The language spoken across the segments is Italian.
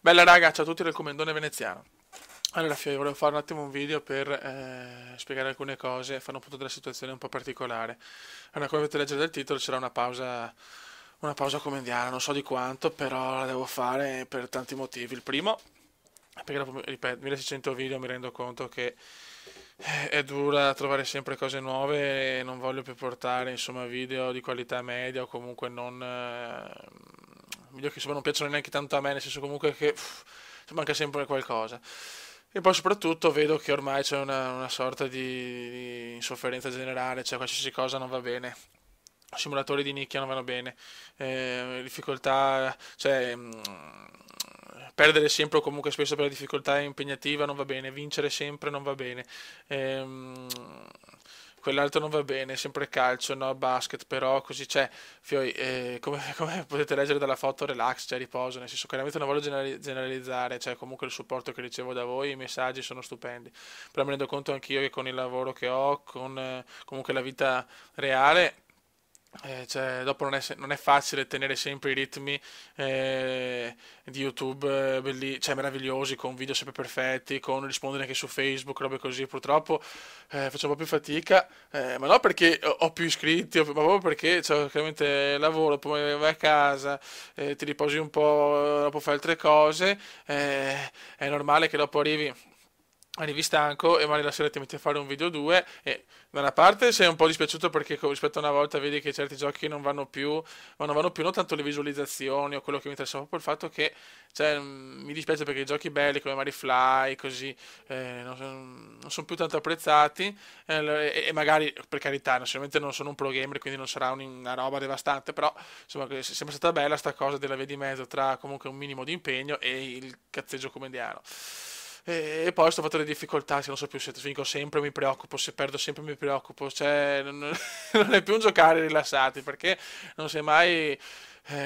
Bella raga, ciao a tutti del Commendone Veneziano. Allora, Fio, io volevo fare un attimo un video per spiegare alcune cose e fare un punto della situazione un po' particolare. Allora, come potete leggere dal titolo, c'era una pausa commendiana, non so di quanto, però la devo fare per tanti motivi. Il primo, perché dopo, ripeto, 1600 video mi rendo conto che è dura trovare sempre cose nuove e non voglio più portare, insomma, video di qualità media o comunque non... video che insomma non piacciono neanche tanto a me, nel senso comunque che manca sempre qualcosa. E poi soprattutto vedo che ormai c'è una sorta di insofferenza generale, cioè qualsiasi cosa non va bene. Simulatori di nicchia non vanno bene, difficoltà, cioè perdere sempre o comunque spesso per la difficoltà impegnativa non va bene, vincere sempre non va bene, ehm, quell'altro non va bene, sempre calcio, no basket, però così c'è, Fioi, come potete leggere dalla foto, relax, c'è riposo, nel senso chiaramente non voglio generalizzare, cioè comunque il supporto che ricevo da voi, i messaggi sono stupendi, però mi rendo conto anch'io che con il lavoro che ho, con comunque la vita reale, cioè, dopo non è facile tenere sempre i ritmi di YouTube cioè, meravigliosi, con video sempre perfetti, con rispondere anche su Facebook, robe così. Purtroppo faccio un po' più fatica, ma non perché ho più iscritti, ma proprio perché cioè, chiaramente lavoro, poi vai a casa, ti riposi un po', dopo fai altre cose. È normale che dopo arrivi stanco e magari la sera ti metti a fare un video o due e da una parte sei un po' dispiaciuto perché rispetto a una volta vedi che certi giochi non vanno più, ma non vanno più non tanto le visualizzazioni o quello che mi interessa, ma proprio il fatto che cioè, mi dispiace perché i giochi belli come Mario Fly così non sono più tanto apprezzati e magari per carità, sicuramente non sono un pro gamer quindi non sarà una roba devastante, però insomma che è sempre stata bella sta cosa della via di mezzo tra comunque un minimo di impegno e il cazzeggio comediano. E poi sto fatto le difficoltà, se non so più se vinco sempre mi preoccupo, se perdo sempre mi preoccupo, cioè non è più un giocare rilassati perché non sai mai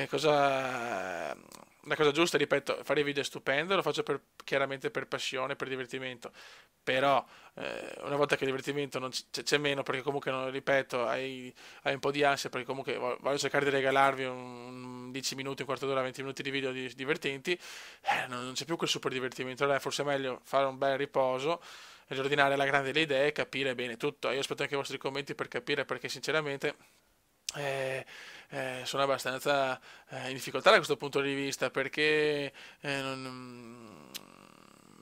cosa... La cosa giusta, ripeto, fare video è stupendo, lo faccio chiaramente per passione, per divertimento, però una volta che il divertimento non c'è meno perché comunque, ripeto, hai un po' di ansia perché comunque voglio cercare di regalarvi un 10 minuti, un quarto d'ora, 20 minuti di video divertenti, non c'è più quel super divertimento, allora forse è meglio fare un bel riposo, riordinare alla grande le idee, capire bene tutto. Io aspetto anche i vostri commenti per capire perché sinceramente eh, sono abbastanza in difficoltà da questo punto di vista perché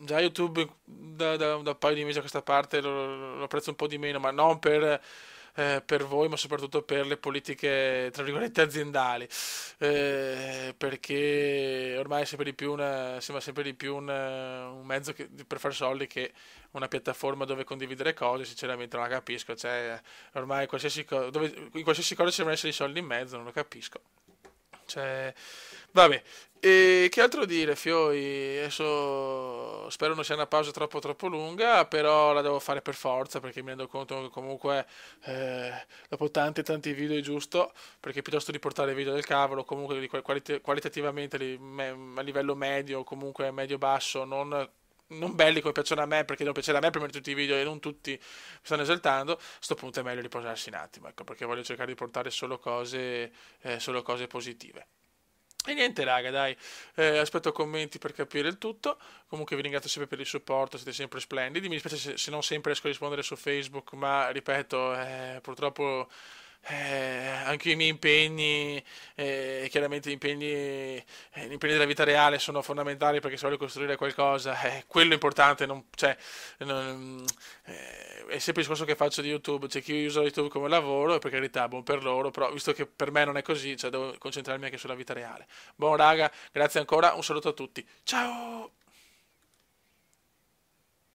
già YouTube da un paio di mesi a questa parte lo apprezzo un po' di meno, ma non per voi, ma soprattutto per le politiche, tra virgolette, aziendali, perché ormai è sempre di più sembra sempre di più un mezzo per fare soldi che una piattaforma dove condividere cose, sinceramente non la capisco, cioè ormai in qualsiasi cosa ci devono essere i soldi in mezzo, non lo capisco. Cioè, vabbè, e che altro dire, Fioi? Adesso spero non sia una pausa troppo lunga, però la devo fare per forza perché mi rendo conto che comunque dopo tanti video è giusto, perché piuttosto di portare video del cavolo, comunque qualitativamente a livello medio, comunque medio-basso, non belli come piacciono a me, perché devono piacere a me prima di tutti i video e non tutti mi stanno esaltando, a sto punto è meglio riposarsi un attimo, ecco, perché voglio cercare di portare solo cose positive. E niente raga, dai, aspetto commenti per capire il tutto. Comunque vi ringrazio sempre per il supporto, siete sempre splendidi. Mi dispiace se non sempre riesco a rispondere su Facebook, ma ripeto, purtroppo anche i miei impegni, chiaramente gli impegni della vita reale sono fondamentali perché se voglio costruire qualcosa, quello è importante, cioè, non- è sempre il discorso che faccio di YouTube, c'è chi usa YouTube come lavoro e per carità, buon per loro, però visto che per me non è così, cioè devo concentrarmi anche sulla vita reale. Buon raga, grazie ancora, un saluto a tutti. Ciao!